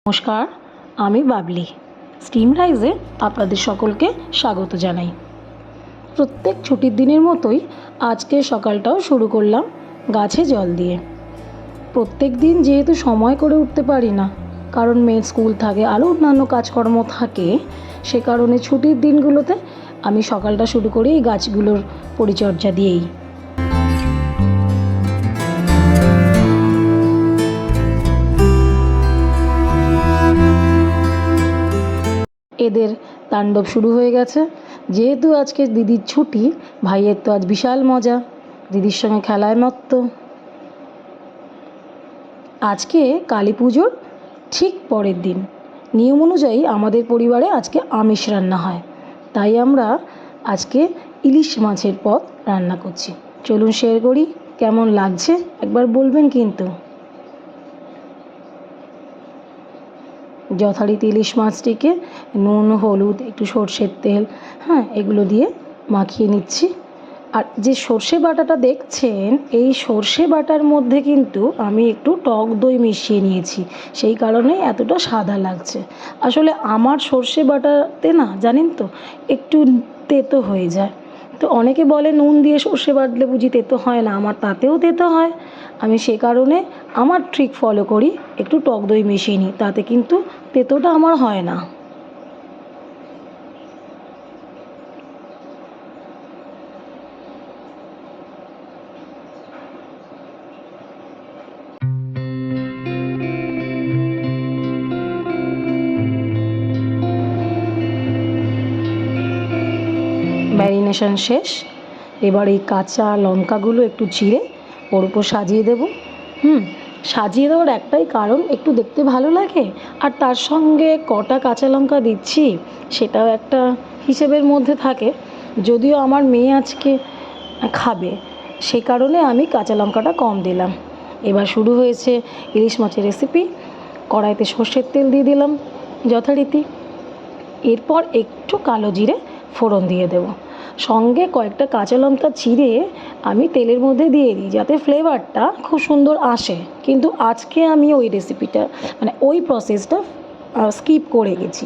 নমস্কার, আমি বাবলি। স্টিম রাইসে আপনাদের সকলকে স্বাগত জানাই। প্রত্যেক ছুটির দিনের মতোই আজকে সকালটাও শুরু করলাম গাছে জল দিয়ে। প্রত্যেক দিন যেহেতু সময় করে উঠতে পারি না, কারণ মেয়ের স্কুল থাকে, আরও অন্যান্য কাজকর্ম থাকে, সে কারণে ছুটির দিনগুলোতে আমি সকালটা শুরু করি এই গাছগুলোর পরিচর্যা দিয়েই। এদের তাণ্ডব শুরু হয়ে গেছে। যেহেতু আজকে দিদির ছুটি, ভাইয়ের তো আজ বিশাল মজা, দিদির সঙ্গে খেলায় মত্ত। আজকে কালী পুজোর ঠিক পরের দিন। নিয়ম অনুযায়ী আমাদের পরিবারে আজকে আমিষ রান্না হয়, তাই আমরা আজকে ইলিশ মাছের পদ রান্না করছি। চলুন শেয়ার করি কেমন লাগছে, একবার বলবেন কিন্তু। যথারীতি ইলিশ মাছটিকে নুন, হলুদ, একটু সর্ষের তেল, এগুলো দিয়ে মাখিয়ে নিচ্ছি। আর যে সর্ষে বাটাটা দেখছেন, এই সর্ষে বাটার মধ্যে কিন্তু আমি একটু টক দই মিশিয়ে নিয়েছি, সেই কারণে এতটা সাদা লাগছে। আসলে আমার সর্ষে বাটাতে না, জানেন তো, একটু তেতো হয়ে যায়। তো অনেকে বলে নুন দিয়ে সর্ষে বাটলে বুঝি তেতো হয় না, আমার তাতেও তেতো হয়। আমি সে কারণে আমার ট্রিক ফলো করি, একটু টক দই মিশিয়ে নিই, তাতে কিন্তু তেতোটা আমার হয় না। ম্যারিনেশন শেষ। এবার এই কাঁচা লঙ্কাগুলো একটু চিড়ে ওর উপর সাজিয়ে দেব। সাজিয়ে দেওয়ার একটাই কারণ, একটু দেখতে ভালো লাগে, আর তার সঙ্গে কটা কাঁচা লঙ্কা দিচ্ছি সেটাও একটা হিসেবের মধ্যে থাকে। যদিও আমার মেয়ে আজকে খাবে, সে কারণে আমি কাঁচা লঙ্কাটা কম দিলাম। এবার শুরু হয়েছে ইলিশ মাছের রেসিপি। কড়াইতে সর্ষের তেল দিয়ে দিলাম যথারীতি। এরপর একটু কালো জিরে ফোড়ন দিয়ে দেব, সঙ্গে কয়েকটা কাঁচা লঙ্কা চিড়ে আমি তেলের মধ্যে দিয়ে দিই, যাতে ফ্লেভারটা খুব সুন্দর আসে। কিন্তু আজকে আমি ওই রেসিপিটা, ওই প্রসেসটা স্কিপ করে গেছি,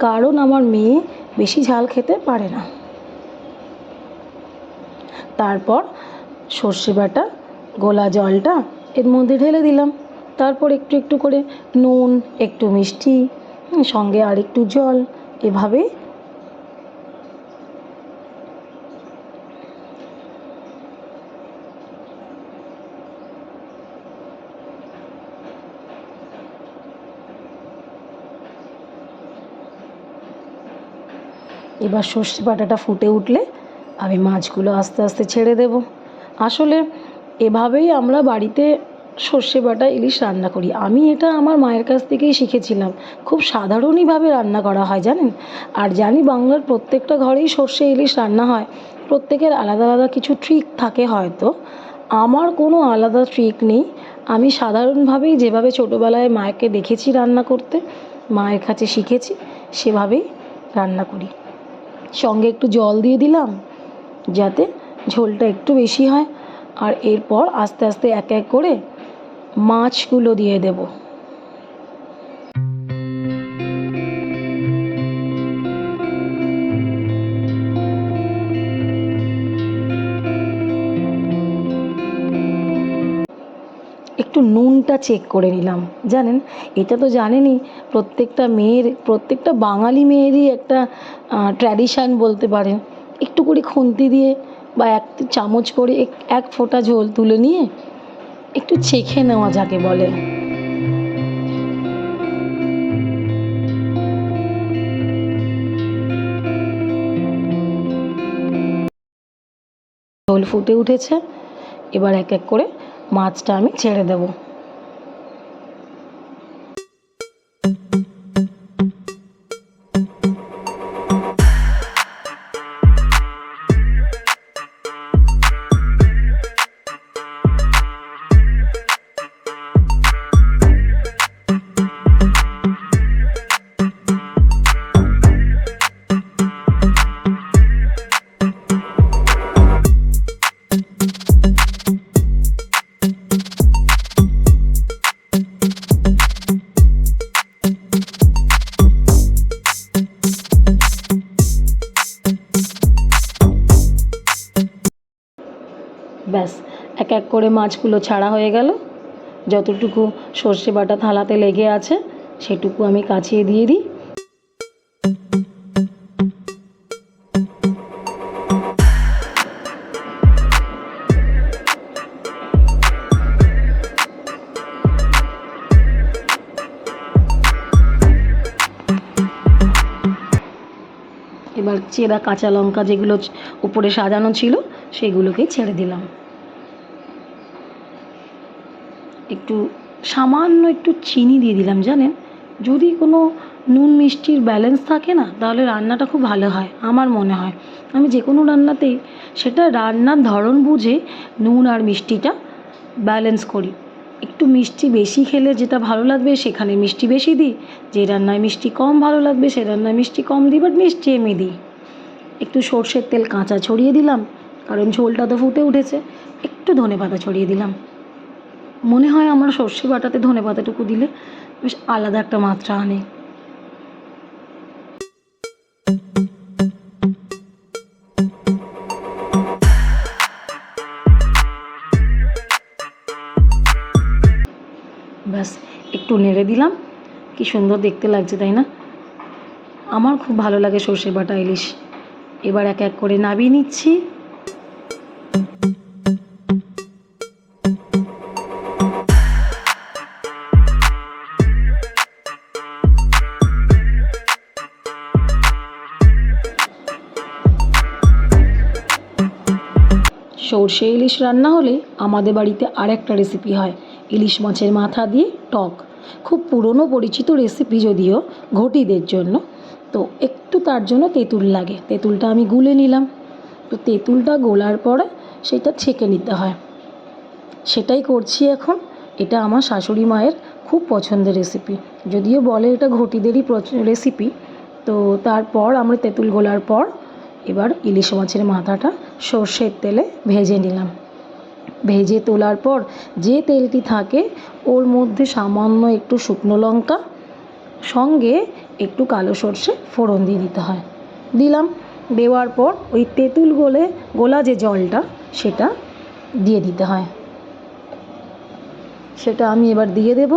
কারণ আমার মেয়ে বেশি ঝাল খেতে পারে না। তারপর সর্ষে বাটা গোলা জলটা এর মধ্যে ঢেলে দিলাম। তারপর একটু একটু করে নুন, একটু মিষ্টি, সঙ্গে আর একটু জল, এভাবে এবার সর্ষে বাটাটা ফুটে উঠলে আমি মাছগুলো আস্তে আস্তে ছেড়ে দেব। আসলে এভাবেই আমরা বাড়িতে সর্ষে বাটা ইলিশ রান্না করি। আমি এটা আমার মায়ের কাছ থেকেই শিখেছিলাম। খুব সাধারণইভাবে রান্না করা হয়, জানেন। আর জানি বাংলার প্রত্যেকটা ঘরেই সর্ষে ইলিশ রান্না হয়, প্রত্যেকের আলাদা আলাদা কিছু ট্রিক থাকে হয়তো। আমার কোনো আলাদা ট্রিক নেই। আমি সাধারণভাবেই যেভাবে ছোটোবেলায় মাকে দেখেছি রান্না করতে, মায়ের কাছে শিখেছি, সেভাবেই রান্না করি। সঙ্গে একটু জল দিয়ে দিলাম যাতে ঝোলটা একটু বেশি হয়। আর এরপর আস্তে আস্তে এক এক করে মাছগুলো দিয়ে দেব। একটু নুনটা চেক করে নিলাম। জানেন, এটা তো জানেনই, প্রত্যেকটা বাঙালি মেয়েরই একটা ট্র্যাডিশান বলতে পারেন। একটু করে খুন্তি দিয়ে বা এক চামচ করে এক ফোঁটা ঝোল তুলে নিয়ে একটু চেখে নেওয়া যাকে বলে। ঝোল ফুটে উঠেছে, এবার এক এক করে মাছটা আমি ছেড়ে দেবো। ব্যাস এক এক করে মাছগুলো ছাড়া হয়ে গেল। যতটুকু সর্ষে বাটা থালাতে লেগে আছে সেটুকু আমি কাচিয়ে দিয়ে দিই। এবার চেরা কাঁচা লঙ্কা যেগুলো উপরে সাজানো ছিল সেগুলোকেই ছেড়ে দিলাম। একটু সামান্য একটু চিনি দিয়ে দিলাম। জানেন, যদি কোনো নুন মিষ্টির ব্যালেন্স থাকে না, তাহলে রান্নাটা খুব ভালো হয় আমার মনে হয়। আমি যে কোনো রান্নাতেই সেটা রান্নার ধরন বুঝে নুন আর মিষ্টিটা ব্যালেন্স করি। একটু মিষ্টি বেশি খেলে যেটা ভালো লাগবে সেখানে মিষ্টি বেশি দিই, যে রান্নায় মিষ্টি কম ভালো লাগবে সে রান্নায় মিষ্টি কম দিই, বাট মিষ্টি আমি দিই। একটু সর্ষের তেল কাঁচা ছড়িয়ে দিলাম, কারণ ঝোলটা তো ফুটে উঠেছে। একটু ধনেপাতা ছড়িয়ে দিলাম। মনে হয় আমার সর্ষে বাটাতে ধনেপাতাটুকু দিলে বেশ আলাদা একটা মাত্রা আনে। ব্যাস একটু নেড়ে দিলাম। কি সুন্দর দেখতে লাগছে, তাই না? আমার খুব ভালো লাগে সর্ষে বাটা ইলিশ। এবার এক এক করে নামিয়ে নিচ্ছি। সর্ষে ইলিশ রান্না হলে আমাদের বাড়িতে আরেকটা রেসিপি হয়, ইলিশ মাছের মাথা দিয়ে টক। খুব পুরনো পরিচিত রেসিপি যদিও ঘটিদের জন্য। তো একটু তার জন্য তেঁতুল লাগে, তেঁতুলটা আমি গুলে নিলাম। তো তেঁতুলটা গোলার পরে সেটা ছেঁকে নিতে হয়, সেটাই করছি এখন। এটা আমার শাশুড়ি মায়ের খুব পছন্দের রেসিপি, যদিও বলে এটা ঘটিদেরই রেসিপি। তো তারপর আমরা তেঁতুল গোলার পর এবার ইলিশ মাছের মাথাটা সর্ষের তেলে ভেজে নিলাম। ভেজে তোলার পর যে তেলটি থাকে ওর মধ্যে সামান্য একটু শুকনো লঙ্কা সঙ্গে একটু কালো সর্ষে ফোড়ন দিয়ে দিতে হয়। দিলাম, দেওয়ার পর ওই তেঁতুল গোলা যে জলটা সেটা দিয়ে দিতে হয়। সেটা আমি এবার দিয়ে দেব।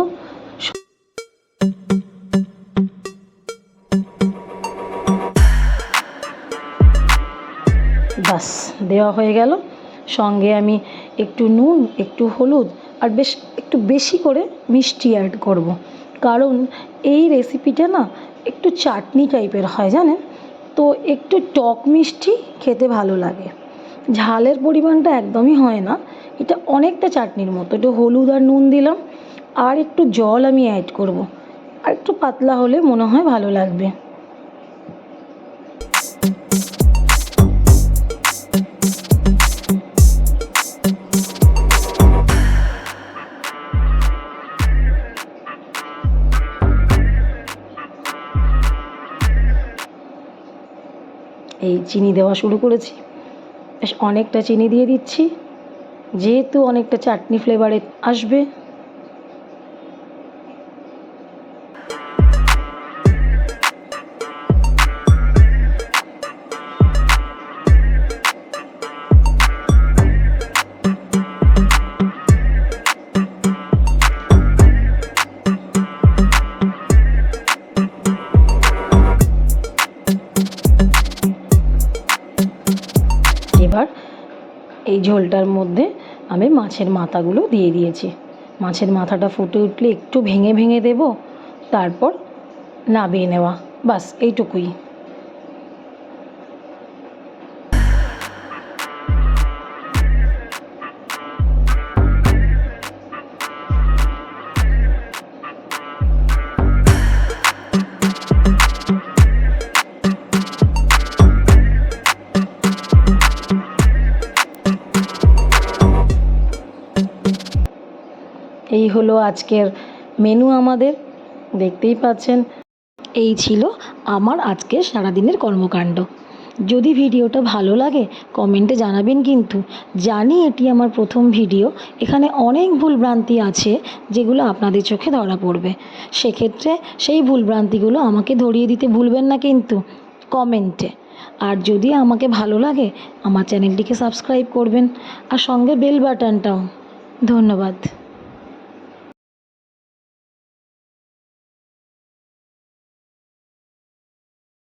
বাস দেওয়া হয়ে গেল। সঙ্গে আমি একটু নুন, একটু হলুদ আর একটু বেশি করে মিষ্টি অ্যাড করব। কারণ এই রেসিপিটা না একটু চাটনি টাইপের হয়, জানেন তো। একটু টক মিষ্টি খেতে ভালো লাগে, ঝালের পরিমাণটা একদমই হয় না। এটা অনেকটা চাটনির মতো। একটু হলুদ আর নুন দিলাম, আর একটু জল আমি অ্যাড করব। আর একটু পাতলা হলে মনে হয় ভালো লাগবে। এই চিনি দেওয়া শুরু করেছি, বেশ অনেকটা চিনি দিয়ে দিচ্ছি, যেহেতু অনেকটা চাটনি ফ্লেভারে আসবে। এবার এই ঝোলটার মধ্যে আমি মাছের মাথাগুলো দিয়ে দিয়েছি। মাছের মাথাটা ফুটে উঠলে একটু ভেঙে ভেঙে দেব, তারপর নামিয়ে নেওয়া। বাস এইটুকুই। এই হলো আজকের মেনু আমাদের, দেখতেই পাচ্ছেন। এই ছিল আমার আজকের সারাদিনের কর্মকাণ্ড। যদি ভিডিওটা ভালো লাগে কমেন্টে জানাবেন, কিন্তু জানি এটি আমার প্রথম ভিডিও, এখানে অনেক ভুলভ্রান্তি আছে যেগুলো আপনাদের চোখে ধরা পড়বে। সেক্ষেত্রে সেই ভুলভ্রান্তিগুলো আমাকে ধরিয়ে দিতে ভুলবেন না কিন্তু কমেন্টে। আর যদি আমাকে ভালো লাগে আমার চ্যানেলটিকে সাবস্ক্রাইব করবেন আর সঙ্গে বেল বাটনটাও। ধন্যবাদ।